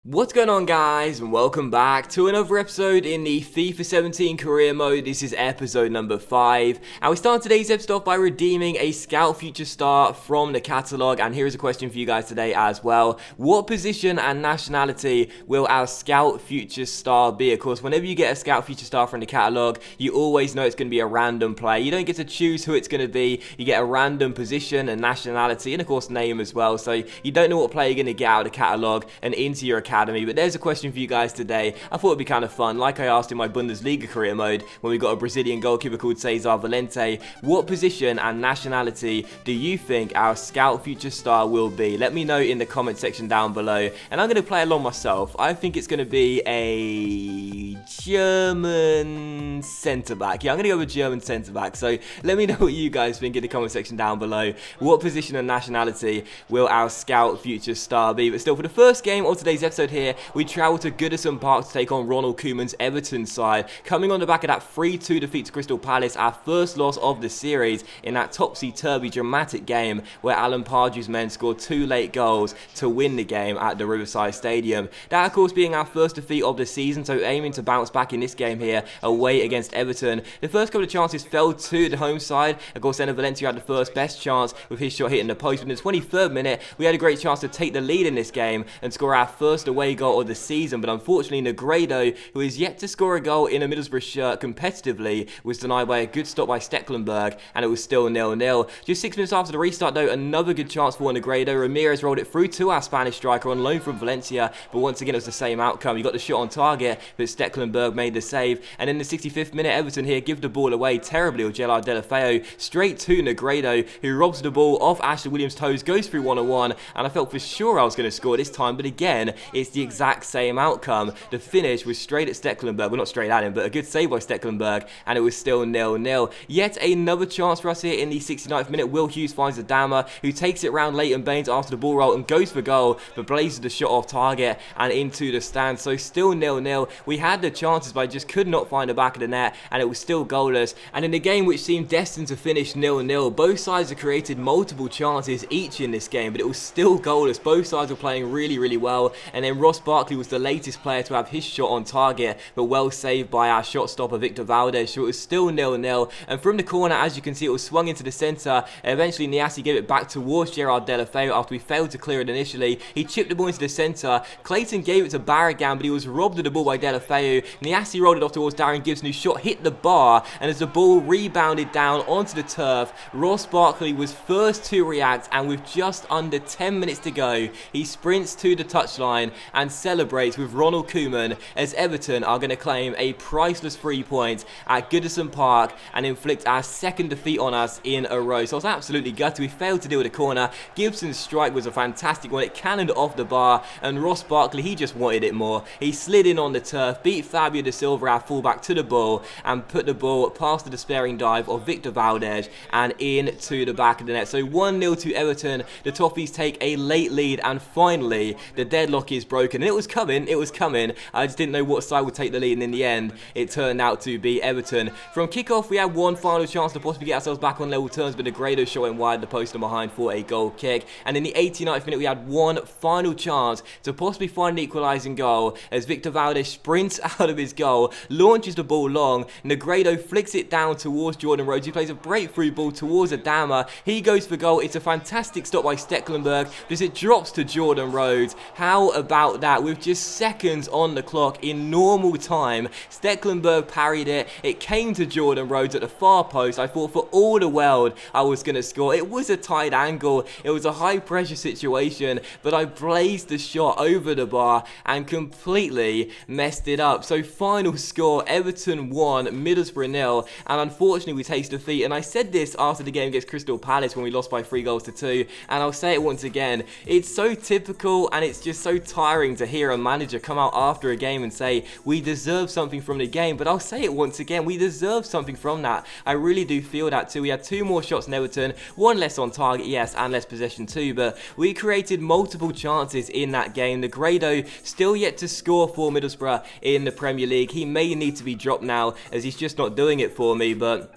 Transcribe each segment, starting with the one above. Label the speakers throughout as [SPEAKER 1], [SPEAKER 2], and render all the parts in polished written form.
[SPEAKER 1] What's going on, guys, and welcome back to another episode in the FIFA 17 career mode. This is episode number 5, and we start today's episode off by redeeming a Scout Future Star from the catalogue. And here is a question for you guys today as well. What position and nationality will our Scout Future Star be? Of course, whenever you get a Scout Future Star from the catalogue, you always know it's going to be a random player. You don't get to choose who it's going to be. You get a random position and nationality, and of course name as well, so you don't know what player you're going to get out of the catalogue and into your academy. But there's a question for you guys today. I thought it'd be kind of fun, like I asked in my Bundesliga career mode when we got a Brazilian goalkeeper called Cesar Valente. What position and nationality do you think our Scout Future Star will be? Let me know in the comment section down below, and I'm going to play along myself. I think it's going to be a German centre-back. Yeah, I'm going to go with German centre-back. So let me know what you guys think in the comment section down below. What position and nationality will our Scout Future Star be? But still, for the first game of today's episode here, we travel to Goodison Park to take on Ronald Koeman's Everton side. Coming on the back of that 3-2 defeat to Crystal Palace, our first loss of the series in that topsy-turvy dramatic game where Alan Pardew's men scored 2 late goals to win the game at the Riverside Stadium. That, of course, being our first defeat of the season, so aiming to bounce back in this game here away against Everton. The first couple of chances fell to the home side. Of course, then Valencia had the first best chance with his shot hitting the post. But in the 23rd minute, we had a great chance to take the lead in this game and score our first away goal of the season, but unfortunately Negredo, who is yet to score a goal in a Middlesbrough shirt competitively, was denied by a good stop by Stecklenburg, and it was still 0-0. Just 6 minutes after the restart though, another good chance for Negredo. Ramirez rolled it through to our Spanish striker on loan from Valencia, but once again it was the same outcome. He got the shot on target, but Stecklenburg made the save, and in the 65th minute Everton here give the ball away terribly with Gerard Delafeo straight to Negredo, who robs the ball off Ashley Williams' toes, goes through 1-on-1, and I felt for sure I was going to score this time, but again it's the exact same outcome. The finish was straight at Stecklenburg, well, not straight at him, but a good save by Stecklenburg, and it was still 0-0. Yet another chance for us here in the 69th minute. Will Hughes finds Adama, who takes it round Leighton Baines after the ball roll and goes for goal, but blazes the shot off target and into the stand. So still 0-0. We had the chances, but I just could not find the back of the net, and it was still goalless. And in a game which seemed destined to finish 0-0, both sides have created multiple chances each in this game, but it was still goalless. Both sides were playing really, really well, and then Ross Barkley was the latest player to have his shot on target, but well saved by our shot stopper Victor Valdez. So it was still 0-0, and from the corner, as you can see, it was swung into the centre. Eventually Niassi gave it back towards Gerard Delafeo after we failed to clear it initially. He chipped the ball into the centre. Clayton gave it to Barragan, but he was robbed of the ball by Delafeo. Niassi rolled it off towards Darren Gibson, whose shot hit the bar, and as the ball rebounded down onto the turf, Ross Barkley was first to react, and with just under 10 minutes to go, he sprints to the touchline and celebrates with Ronald Koeman as Everton are going to claim a priceless 3 points at Goodison Park and inflict our second defeat on us in a row. So I was absolutely gutted. We failed to deal with the corner. Gibson's strike was a fantastic one. It cannoned off the bar, and Ross Barkley, he just wanted it more. He slid in on the turf, beat Fabio Da Silva, our fullback, to the ball and put the ball past the despairing dive of Victor Valdez and into the back of the net. So 1-0 to Everton. The Toffees take a late lead, and finally the deadlock is broken. And it was coming. I just didn't know what side would take the lead, and in the end it turned out to be Everton. From kickoff we had one final chance to possibly get ourselves back on level terms, but Negredo shot in wide the post and behind for a goal kick. And in the 89th minute we had one final chance to possibly find an equalising goal as Victor Valdez sprints out of his goal, launches the ball long. Negredo flicks it down towards Jordan Rhodes. He plays a breakthrough ball towards Adama. He goes for goal. It's a fantastic stop by Stecklenburg as it drops to Jordan Rhodes. How about that? With just seconds on the clock in normal time, Stecklenburg parried it. It came to Jordan Rhodes at the far post. I thought for all the world I was going to score. It was a tight angle. It was a high pressure situation, but I blazed the shot over the bar and completely messed it up. So final score, Everton 1, Middlesbrough 0, and unfortunately we taste defeat. And I said this after the game against Crystal Palace when we lost by 3-2, and I'll say it once again. It's so typical, and it's just so tiring to hear a manager come out after a game and say we deserve something from the game. But I'll say it once again, we deserve something from that. I really do feel that too. We had 2 more shots in Everton, 1 less on target, yes, and less possession too, but we created multiple chances in that game. Negredo still yet to score for Middlesbrough in the Premier League. He may need to be dropped now as he's just not doing it for me, but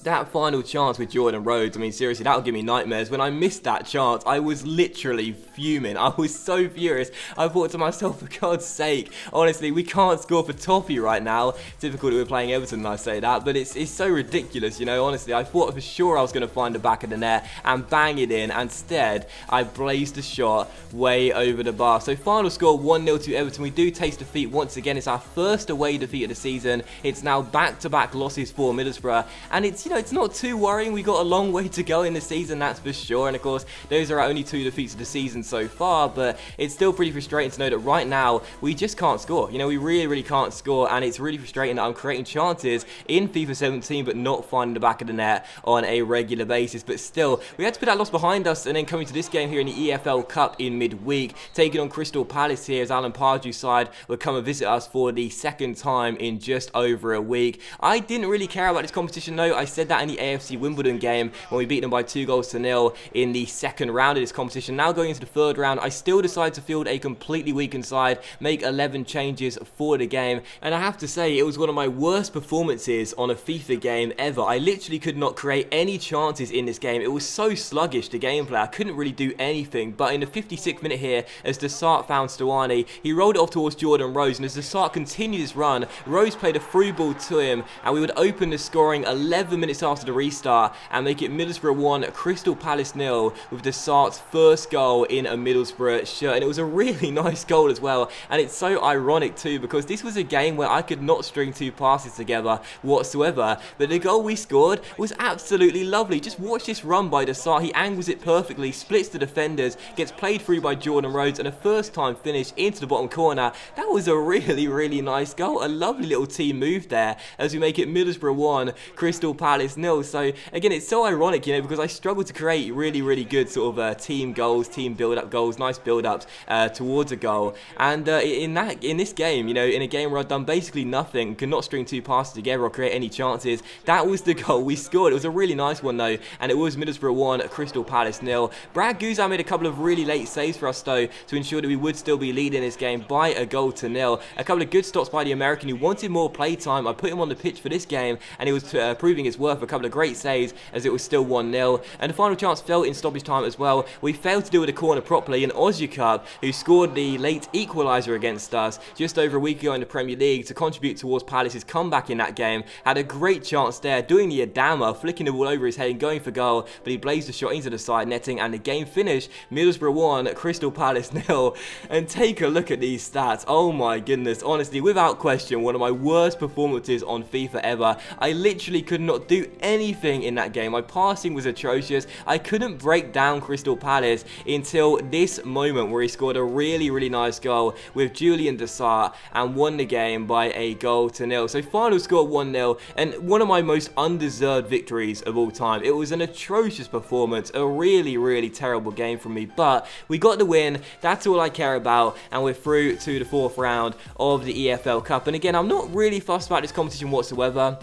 [SPEAKER 1] That final chance with Jordan Rhodes, I mean, seriously, that would give me nightmares. When I missed that chance, I was literally fuming. I was so furious. I thought to myself, for God's sake, honestly, we can't score for Toffee right now. Typical that we're playing Everton and I say that, but it's so ridiculous, you know, honestly. I thought for sure I was going to find the back of the net and bang it in. Instead, I blazed a shot way over the bar. So final score 1-0 to Everton. We do taste defeat once again. It's our first away defeat of the season. It's now back-to-back losses for Middlesbrough, and it's not too worrying. We got a long way to go in the season, that's for sure. And of course, those are our only 2 defeats of the season so far. But it's still pretty frustrating to know that right now we just can't score. You know, we really can't score, and it's really frustrating that I'm creating chances in FIFA 17 but not finding the back of the net on a regular basis. But still, we had to put that loss behind us, and then coming to this game here in the EFL Cup in midweek, taking on Crystal Palace here as Alan Pardew's side would come and visit us for the second time in just over a week. I didn't really care about this competition though. I said that in the AFC Wimbledon game when we beat them by 2-0 in the second round of this competition. Now going into the third round, I still decided to field a completely weakened side, make 11 changes for the game, and I have to say it was one of my worst performances on a FIFA game ever. I literally could not create any chances in this game. It was so sluggish, the gameplay. I couldn't really do anything, but in the 56th minute here, as Desart found Stuani, he rolled it off towards Jordan Rhodes, and as Desart continued his run, Rhodes played a through ball to him, and we would open the scoring 11 minutes after the restart and make it Middlesbrough 1, Crystal Palace 0, with Desart's first goal in a Middlesbrough shirt. And it was a really nice goal as well, and it's so ironic too, because this was a game where I could not string 2 passes together whatsoever, but the goal we scored was absolutely lovely. Just watch this run by Desart. He angles it perfectly, splits the defenders, gets played through by Jordan Rhodes, and a first time finish into the bottom corner. That was a really nice goal. A lovely little team move there as we make it Middlesbrough 1, Crystal Palace 0. So again, it's so ironic, you know, because I struggle to create really good sort of team goals, team build-up goals, nice build-ups towards a goal. And in this game, you know, in a game where I've done basically nothing, could not string 2 passes together or create any chances, that was the goal we scored. It was a really nice one though, and it was Middlesbrough 1, Crystal Palace 0. Brad Guzan made a couple of really late saves for us though to ensure that we would still be leading this game by a goal to nil. A couple of good stops by the American who wanted more play time. I put him on the pitch for this game, and he was proving his worth. A couple of great saves as it was still 1-0. And the final chance fell in stoppage time as well. We failed to deal with the corner properly, and Ozyakup, who scored the late equaliser against us just over a week ago in the Premier League to contribute towards Palace's comeback in that game, had a great chance there, doing the Adama, flicking the ball over his head and going for goal, but he blazed the shot into the side netting, and the game finished Middlesbrough 1, Crystal Palace 0. And take a look at these stats. Oh my goodness, honestly, without question, one of my worst performances on FIFA ever. I literally could not do anything in that game. My passing was atrocious. I couldn't break down Crystal Palace until this moment where he scored a really nice goal with Julian Desart and won the game by a goal to nil. So final score 1-0, and one of my most undeserved victories of all time. It was an atrocious performance, a really terrible game from me, but we got the win. That's all I care about, and we're through to the 4th round of the EFL Cup. And again, I'm not really fussed about this competition whatsoever.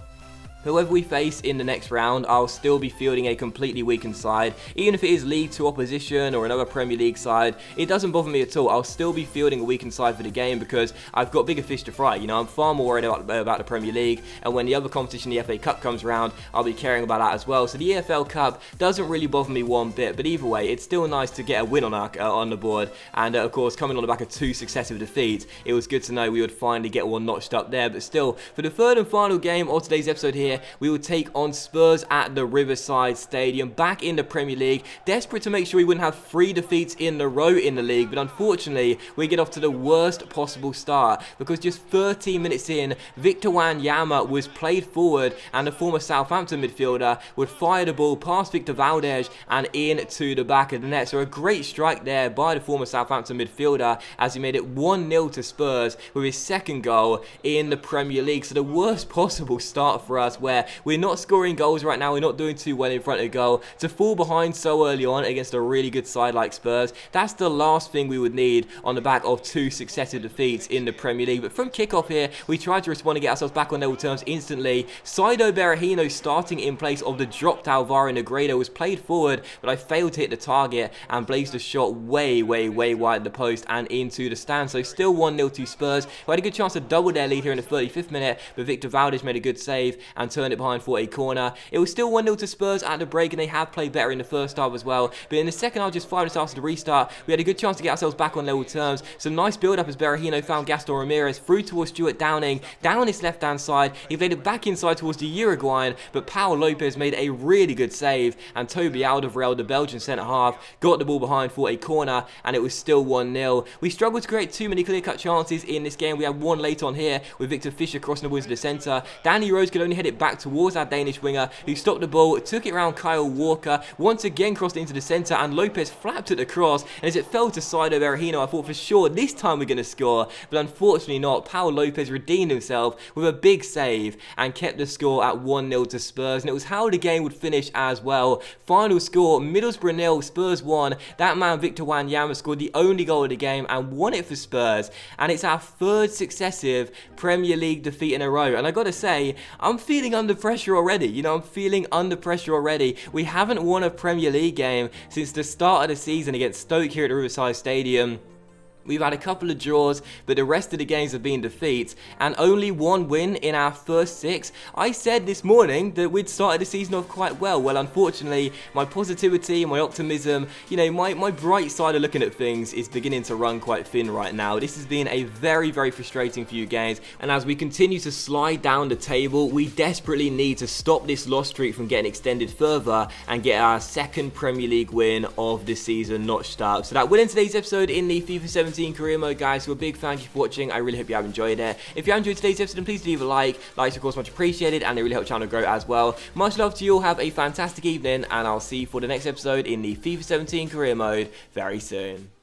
[SPEAKER 1] Whoever we face in the next round, I'll still be fielding a completely weakened side. Even if it is League 2 opposition or another Premier League side, it doesn't bother me at all. I'll still be fielding a weakened side for the game because I've got bigger fish to fry. You know, I'm far more worried about the Premier League, and when the other competition, the FA Cup, comes around, I'll be caring about that as well. So the EFL Cup doesn't really bother me one bit, but either way, it's still nice to get a win on the board. And of course, coming on the back of 2 successive defeats, it was good to know we would finally get one notched up there. But still, for the third and final game of today's episode here, we will take on Spurs at the Riverside Stadium, back in the Premier League. Desperate to make sure we wouldn't have 3 defeats in a row in the league, but unfortunately, we get off to the worst possible start because just 13 minutes in, Victor Wanyama was played forward, and the former Southampton midfielder would fire the ball past Victor Valdez and into the back of the net. So a great strike there by the former Southampton midfielder as he made it 1-0 to Spurs with his second goal in the Premier League. So the worst possible start for us, where we're not scoring goals right now, we're not doing too well in front of goal. To fall behind so early on against a really good side like Spurs, that's the last thing we would need on the back of 2 successive defeats in the Premier League. But from kickoff here, we tried to respond and get ourselves back on level terms instantly. Saido Berahino starting in place of the dropped Alvaro Negredo was played forward, but I failed to hit the target and blazed a shot way wide of the post and into the stand. So still 1-0 to Spurs, who had a good chance to double their lead here in the 35th minute, but Victor Valdez made a good save and and turned it behind for a corner. It was still 1-0 to Spurs at the break, and they have played better in the first half as well. But in the second half, just 5 minutes after the restart, we had a good chance to get ourselves back on level terms. Some nice build-up as Berahino found Gaston Ramirez through towards Stuart Downing, down his left-hand side. He played it back inside towards the Uruguayan, but Paul Lopez made a really good save, and Toby Alderweireld, the Belgian centre-half, got the ball behind for a corner, and it was still 1-0. We struggled to create too many clear-cut chances in this game. We had one late on here with Victor Fischer crossing the ball into the centre. Danny Rose could only head it back towards our Danish winger, who stopped the ball, took it around Kyle Walker, once again crossed it into the centre, and Lopez flapped at the cross, and as it fell to side of Berahino, I thought for sure this time we're going to score, but unfortunately not. Paul Lopez redeemed himself with a big save and kept the score at 1-0 to Spurs, and it was how the game would finish as well. Final score, Middlesbrough 0, Spurs 1. That man Victor Wanyama scored the only goal of the game and won it for Spurs, and it's our third successive Premier League defeat in a row. And I gotta say, I'm feeling under pressure already. You know, I'm feeling under pressure already. We haven't won a Premier League game since the start of the season against Stoke here at the Riverside Stadium. We've had a couple of draws, but the rest of the games have been defeats, and only one win in our first 6. I said this morning that we'd started the season off quite well. Well, unfortunately, my positivity and my optimism, you know, my bright side of looking at things is beginning to run quite thin right now. This has been a very, very frustrating few games, and as we continue to slide down the table, we desperately need to stop this loss streak from getting extended further and get our second Premier League win of the season notched up. So that will end today's episode in the FIFA 17 career mode, guys. So a big thank you for watching. I really hope you have enjoyed it. If you have enjoyed today's episode, then please leave a like. Likes, of course, much appreciated, and they really help the channel grow as well. Much love to you all. Have a fantastic evening, and I'll see you for the next episode in the FIFA 17 career mode very soon.